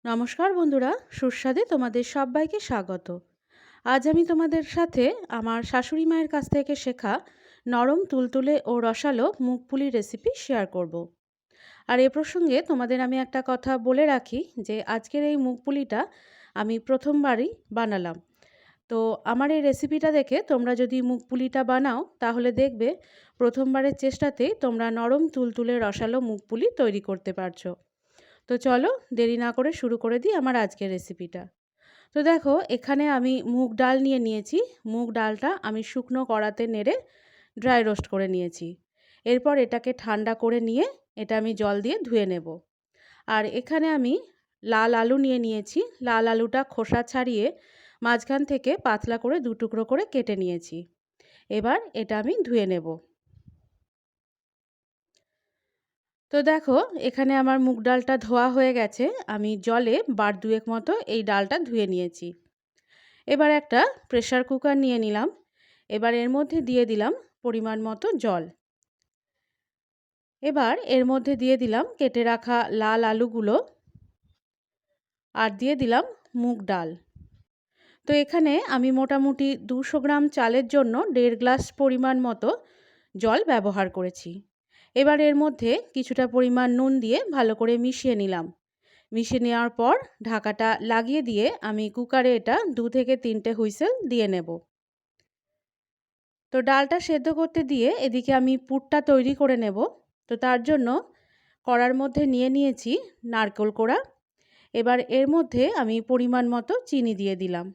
নমস্কার বন্ধুরা, সুস্বাদে তোমাদের সবাইকে স্বাগত। আজ আমি তোমাদের সাথে আমার শাশুড়ি মায়ের কাছ থেকে শেখা নরম তুলতুলে ও রসালো মুগ পুলি রেসিপি শেয়ার করব। আর এ প্রসঙ্গে তোমাদের আমি একটা কথা বলে রাখি যে আজকের এই মুগ পুলিটা আমি প্রথমবারই বানালাম। তো আমার এই রেসিপিটা দেখে তোমরা যদি মুগ পুলিটা বানাও তাহলে দেখবে প্রথমবারের চেষ্টাতেই তোমরা নরম তুলতুলে রসালো মুগ পুলি তৈরি করতে পারছো। তো চলো দেরি না করে শুরু করে দিই আমার আজকের রেসিপিটা। তো দেখো, এখানে আমি মুগ ডাল নিয়ে নিয়েছি। মুগ ডালটা আমি শুকনো কড়াতে নেড়ে ড্রাই রোস্ট করে নিয়েছি। এরপর এটাকে ঠান্ডা করে নিয়ে এটা আমি জল দিয়ে ধুয়ে নেব। আর এখানে আমি লাল আলু নিয়ে নিয়েছি। লাল আলুটা খোসা ছাড়িয়ে মাঝখান থেকে পাতলা করে দু টুকরো করে কেটে নিয়েছি। এবার এটা আমি ধুয়ে নেব। তো দেখো, এখানে আমার মুগ ডালটা ধোয়া হয়ে গেছে। আমি জলে বার দুয়েক মতো এই ডালটা ধুয়ে নিয়েছি। এবার একটা প্রেসার কুকার নিয়ে নিলাম। এবার এর মধ্যে দিয়ে দিলাম পরিমাণ মতো জল। এবার এর মধ্যে দিয়ে দিলাম কেটে রাখা লাল আলুগুলো আর দিয়ে দিলাম মুগ ডাল। তো এখানে আমি মোটামুটি 200 গ্রাম চালের জন্য 1.5 গ্লাস পরিমাণ মতো জল ব্যবহার করেছি। এবার এর মধ্যে কিছুটা পরিমাণ নুন দিয়ে ভালো করে মিশিয়ে নিলাম। মিশিয়ে নেওয়ার পর ঢাকাটা লাগিয়ে দিয়ে আমি কুকারে এটা 2 থেকে 3টে হুইসেল দিয়ে নেব। তো ডালটা সেদ্ধ করতে দিয়ে এদিকে আমি পুরটা তৈরি করে নেব। তো তার জন্য কড়ার মধ্যে নিয়ে নিয়েছি নারকেল কোড়া। এবার এর মধ্যে আমি পরিমাণ মতো চিনি দিয়ে দিলাম।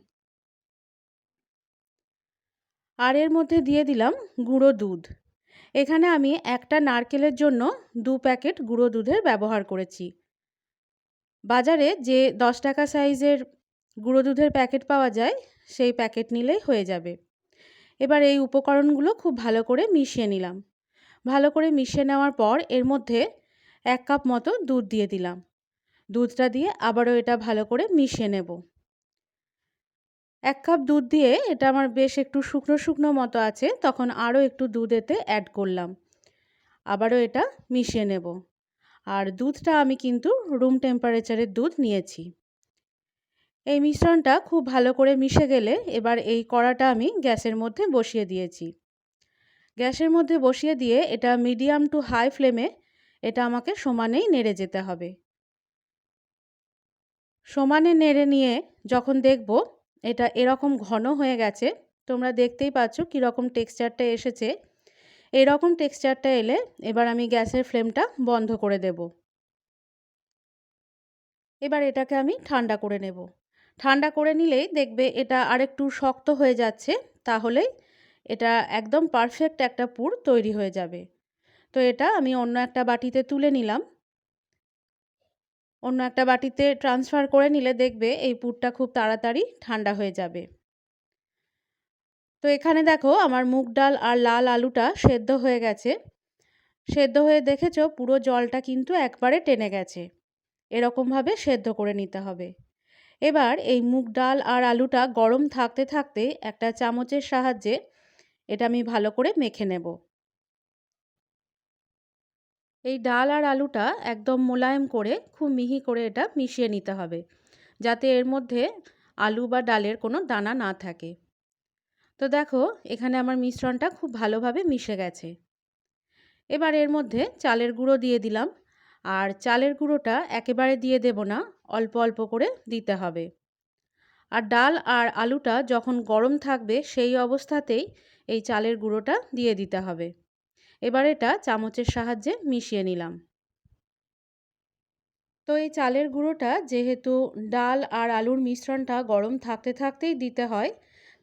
আর এর মধ্যে দিয়ে দিলাম গুঁড়ো দুধ। এখানে আমি একটা নারকেলের জন্য 2 প্যাকেট গুঁড়ো দুধের ব্যবহার করেছি। বাজারে যে 10 টাকা সাইজের গুঁড়ো দুধের প্যাকেট পাওয়া যায় সেই প্যাকেট নিলেই হয়ে যাবে। এবার এই উপকরণগুলো খুব ভালো করে মিশিয়ে নিলাম। ভালো করে মিশিয়ে নেওয়ার পর এর মধ্যে 1 কাপ মতো দুধ দিয়ে দিলাম। দুধটা দিয়ে আবারও এটা ভালো করে মিশিয়ে নেব। 1 কাপ দুধ দিয়ে এটা আমার বেশ একটু শুকনো শুকনো মতো আছে, তখন আরও একটু দুধ এতে অ্যাড করলাম। আবারও এটা মিশিয়ে নেব। আর দুধটা আমি কিন্তু রুম টেম্পারেচারের দুধ নিয়েছি। এই মিশ্রণটা খুব ভালো করে মিশে গেলে এবার এই কড়াটা আমি গ্যাসের মধ্যে বসিয়ে দিয়েছি। গ্যাসের মধ্যে বসিয়ে দিয়ে এটা মিডিয়াম টু হাই ফ্লেমে এটা আমাকে সমানেই নেড়ে যেতে হবে। সমানে নেড়ে নিয়ে যখন দেখব এটা এরকম ঘন হয়ে গেছে, তোমরা দেখতেই পাচ্ছ কীরকম টেক্সচারটা এসেছে। এরকম টেক্সচারটা এলে এবার আমি গ্যাসের ফ্লেমটা বন্ধ করে দেব। এবার এটাকে আমি ঠান্ডা করে নেব। ঠান্ডা করে নিলেই দেখবে এটা আরেকটু শক্ত হয়ে যাচ্ছে, তাহলেই এটা একদম পারফেক্ট একটা পুর তৈরি হয়ে যাবে। তো এটা আমি অন্য একটা বাটিতে তুলে নিলাম। অন্য একটা বাটিতে ট্রান্সফার করে নিলে দেখবে এই পুরটা খুব তাড়াতাড়ি ঠান্ডা হয়ে যাবে। তো এখানে দেখো আমার মুগ ডাল আর লাল আলুটা সেদ্ধ হয়ে গেছে। সেদ্ধ হয়ে দেখেছো পুরো জলটা কিন্তু একবারে টেনে গেছে। এরকমভাবে সেদ্ধ করে নিতে হবে। এবার এই মুগ ডাল আর আলুটা গরম থাকতে থাকতে একটা চামচের সাহায্যে এটা আমি ভালো করে মেখে নেব। এই ডাল আর আলুটা একদম মোলায়েম করে খুব মিহি করে এটা মিশিয়ে নিতে হবে, যাতে এর মধ্যে আলু বা ডালের কোনো দানা না থাকে। তো দেখো, এখানে আমার মিশ্রণটা খুব ভালোভাবে মিশে গেছে। এবার এর মধ্যে চালের গুঁড়ো দিয়ে দিলাম। আর চালের গুঁড়োটা একেবারে দিয়ে দেব না, অল্প অল্প করে দিতে হবে। আর ডাল আর আলুটা যখন গরম থাকবে সেই অবস্থাতেই এই চালের গুঁড়োটা দিয়ে দিতে হবে। এবার এটা চামচের সাহায্যে মিশিয়ে নিলাম। তো এই চালের গুঁড়োটা যেহেতু ডাল আর আলুর মিশ্রণটা গরম থাকতে থাকতেই দিতে হয়,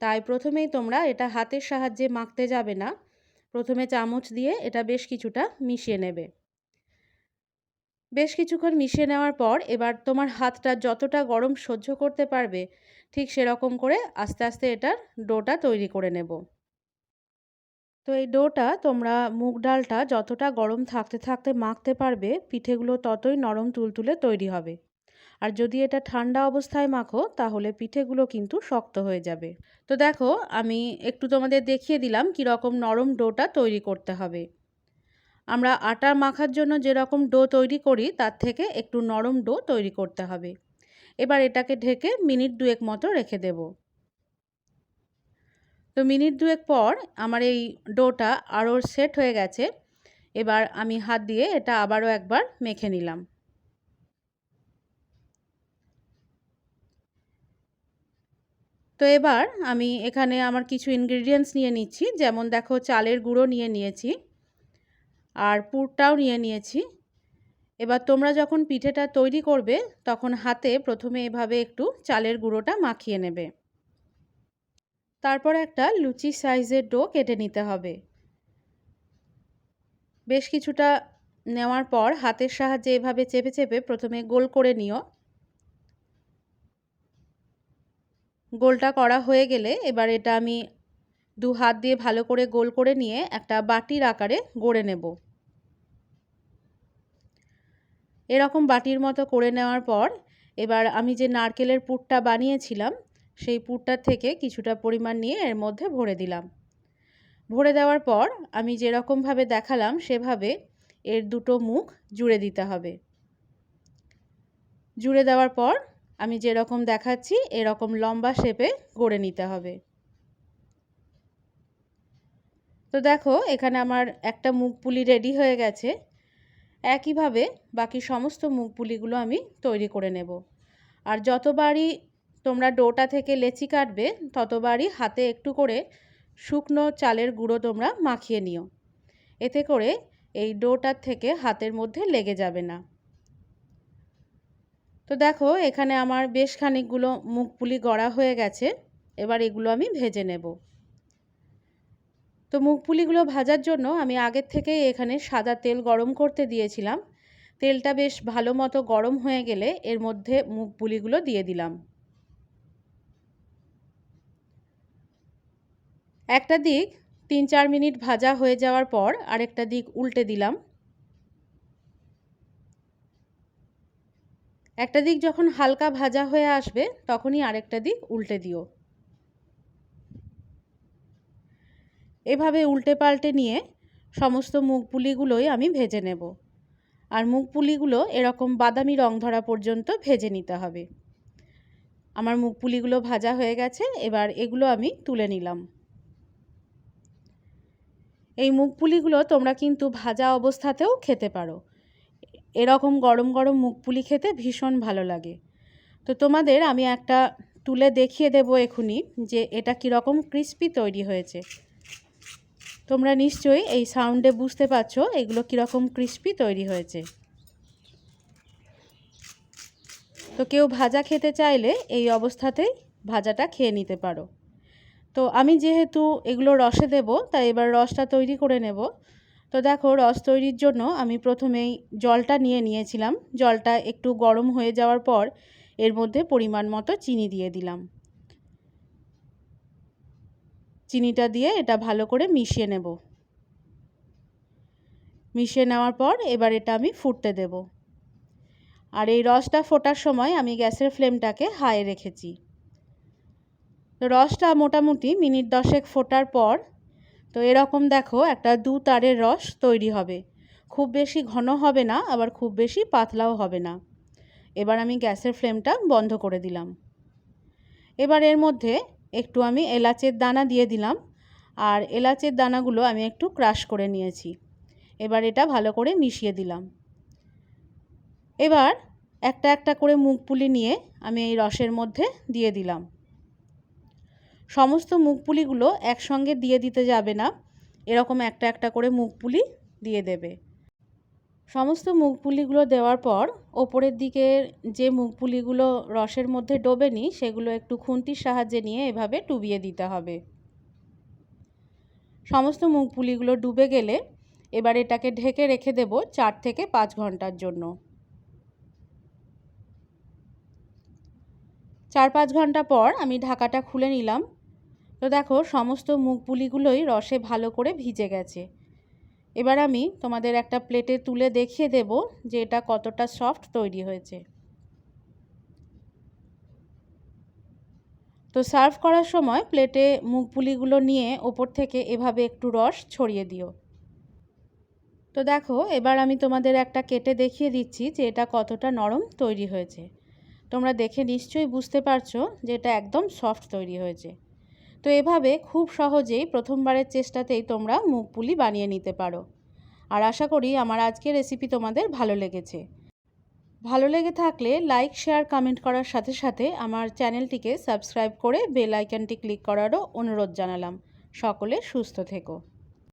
তাই প্রথমেই তোমরা এটা হাতের সাহায্যে মাখতে যাবে না। প্রথমে চামচ দিয়ে এটা বেশ কিছুটা মিশিয়ে নেবে। বেশ কিছুক্ষণ মিশিয়ে নেওয়ার পর এবার তোমার হাতটা যতটা গরম সহ্য করতে পারবে ঠিক সেরকম করে আস্তে আস্তে এটার ডোটা তৈরি করে নেব। তো এই ডোটা তোমরা মুগ ডালটা যতটা গরম থাকতে থাকতে মাখতে পারবে পিঠেগুলো ততই নরম তুলতুলে তৈরি হবে। আর যদি এটা ঠান্ডা অবস্থায় মাখো তাহলে পিঠেগুলো কিন্তু শক্ত হয়ে যাবে। তো দেখো, আমি একটু তোমাদের দেখিয়ে দিলাম কীরকম নরম ডোটা তৈরি করতে হবে। আমরা আটা মাখার জন্য যেরকম ডো তৈরি করি তার থেকে একটু নরম ডো তৈরি করতে হবে। এবার এটাকে ঢেকে মিনিট 2 মতো রেখে দেব। তো মিনিট 2 পর আমার এই ডোটা আরও সেট হয়ে গেছে। এবার আমি হাত দিয়ে এটা আবারও একবার মেখে নিলাম। তো এবার আমি এখানে আমার কিছু ইনগ্রিডিয়েন্টস নিয়ে নিচ্ছি, যেমন দেখো চালের গুঁড়ো নিয়ে নিয়েছি আর পুরটাও নিয়ে নিয়েছি। এবার তোমরা যখন পিঠেটা তৈরি করবে তখন হাতে প্রথমে এভাবে একটু চালের গুঁড়োটা মাখিয়ে নেবে। তারপর একটা লুচি সাইজের ডো কেটে নিতে হবে। বেশ কিছুটা নেওয়ার পর হাতের সাহায্যে এভাবে চেপে চেপে প্রথমে গোল করে নিও। গোলটা করা হয়ে গেলে এবার এটা আমি 2 হাত দিয়ে ভালো করে গোল করে নিয়ে একটা বাটির আকারে গড়ে নেব। এরকম বাটির মতো করে নেওয়ার পর এবার আমি যে নারকেলের পুরটা বানিয়েছিলাম সেই পুরটার থেকে কিছুটা পরিমাণ নিয়ে এর মধ্যে ভরে দিলাম। ভরে দেওয়ার পর আমি যেরকমভাবে দেখালাম সেভাবে এর দুটো মুখ জুড়ে দিতে হবে। জুড়ে দেওয়ার পর আমি যেরকম দেখাচ্ছি এরকম লম্বা শেপে গড়ে নিতে হবে। তো দেখো এখানে আমার একটা মুখ পুলি রেডি হয়ে গেছে। একইভাবে বাকি সমস্ত মুখ পুলিগুলো আমি তৈরি করে নেব। আর যতবারই তোমরা ডোটা থেকে লেচি কাটবে ততবারই হাতে একটু করে শুকনো চালের গুঁড়ো তোমরা মাখিয়ে নিও। এতে করে এই ডোটার থেকে হাতের মধ্যে লেগে যাবে না। তো দেখো এখানে আমার বেশ খানিকগুলো মুখ পুলি গড়া হয়ে গেছে। এবার এগুলো আমি ভেজে নেব। তো মুখ পুলিগুলো ভাজার জন্য আমি আগের থেকেই এখানে সাদা তেল গরম করতে দিয়েছিলাম। তেলটা বেশ ভালো মতো গরম হয়ে গেলে এর মধ্যে মুখ পুলিগুলো দিয়ে দিলাম। একটা দিক 3-4 মিনিট ভাজা হয়ে যাওয়ার পর আরেকটা দিক উল্টে দিলাম। একটা দিক যখন হালকা ভাজা হয়ে আসবে তখনই আরেকটা দিক উল্টে দিও। এভাবে উল্টে পাল্টে নিয়ে সমস্ত মুখ পুলিগুলোই আমি ভেজে নেব। আর মুখ পুলিগুলো এরকম বাদামি রং ধরা পর্যন্ত ভেজে নিতে হবে। আমার মুখ পুলিগুলো ভাজা হয়ে গেছে। এবার এগুলো আমি তুলে নিলাম। এই মুখ পুলিগুলো তোমরা কিন্তু ভাজা অবস্থাতেও খেতে পারো। এরকম গরম গরম মুখ পুলি খেতে ভীষণ ভালো লাগে। তো তোমাদের আমি একটা তুলে দেখিয়ে দেব এখনই যে এটা কীরকম ক্রিস্পি তৈরি হয়েছে। তোমরা নিশ্চয়ই এই সাউন্ডে বুঝতে পারছো এগুলো কীরকম ক্রিস্পি তৈরি হয়েছে। তো কেউ ভাজা খেতে চাইলে এই অবস্থাতেই ভাজাটা খেয়ে নিতে পারো। তো আমি যেহেতু এগুলো রসে দেব তাই এবার রসটা তৈরি করে নেব। তো দেখো রস তৈরির জন্য আমি প্রথমেই জলটা নিয়ে নিয়েছিলাম। জলটা একটু গরম হয়ে যাওয়ার পর এর মধ্যে পরিমাণ মতো চিনি দিয়ে দিলাম। চিনিটা দিয়ে এটা ভালো করে মিশিয়ে নেব। মিশিয়ে নেওয়ার পর এবার এটা আমি ফুটতে দেব। আর এই রসটা ফোটার সময় আমি গ্যাসের ফ্লেমটাকে হাই রেখেছি। রসটা মোটামুটি মিনিট 10 ফোটার পর তো এরকম দেখো একটা 2 তারের রস তৈরি হবে। খুব বেশি ঘন হবে না, আবার খুব বেশি পাতলাও হবে না। এবার আমি গ্যাসের ফ্লেমটা বন্ধ করে দিলাম। এবার এর মধ্যে একটু আমি এলাচের দানা দিয়ে দিলাম। আর এলাচের দানাগুলো আমি একটু ক্রাশ করে নিয়েছি। এবার এটা ভালো করে মিশিয়ে দিলাম। এবার একটা একটা করে মুখ পুলি নিয়ে আমি এই রসের মধ্যে দিয়ে দিলাম। সমস্ত মুখ পুলিগুলো একসঙ্গে দিয়ে দিতে যাবে না, এরকম একটা একটা করে মুখ পুলি দিয়ে দেবে। সমস্ত মুখ পুলিগুলো দেওয়ার পর ওপরের দিকের যে মুখ পুলিগুলো রসের মধ্যে ডোবেনি সেগুলো একটু খুন্তির সাহায্যে নিয়ে এভাবে ডুবিয়ে দিতে হবে। সমস্ত মুখ পুলিগুলো ডুবে গেলে এবার এটাকে ঢেকে রেখে দেব 4 থেকে 5 ঘন্টার জন্য। 4-5 ঘন্টা পর আমি ঢাকাটা খুলে নিলাম। তো দেখো সমস্ত মুখ পুলিগুলোই রসে ভালো করে ভিজে গেছে। এবার আমি তোমাদের একটা প্লেটে তুলে দেখিয়ে দেব যে এটা কতটা সফট তৈরি হয়েছে। তো সার্ভ করার সময় প্লেটে মুখ পুলিগুলো নিয়ে ওপর থেকে এভাবে একটু রস ছড়িয়ে দিও। তো দেখো এবার আমি তোমাদের একটা কেটে দেখিয়ে দিচ্ছি যে এটা কতটা নরম তৈরি হয়েছে। তোমরা দেখে নিশ্চয়ই বুঝতে পারছো যে এটা একদম সফট তৈরি হয়েছে। তো এভাবে খুব সহজেই প্রথমবারের চেষ্টাতেই তোমরা মুগ পুলি বানিয়ে নিতে পারো। আর আশা করি আমার আজকের রেসিপি তোমাদের ভালো লেগেছে। ভালো লেগে থাকলে লাইক, শেয়ার, কমেন্ট করার সাথে সাথে আমার চ্যানেলটিকে সাবস্ক্রাইব করে বেল আইকনটি ক্লিক করারও অনুরোধ জানালাম। সকলে সুস্থ থেকো।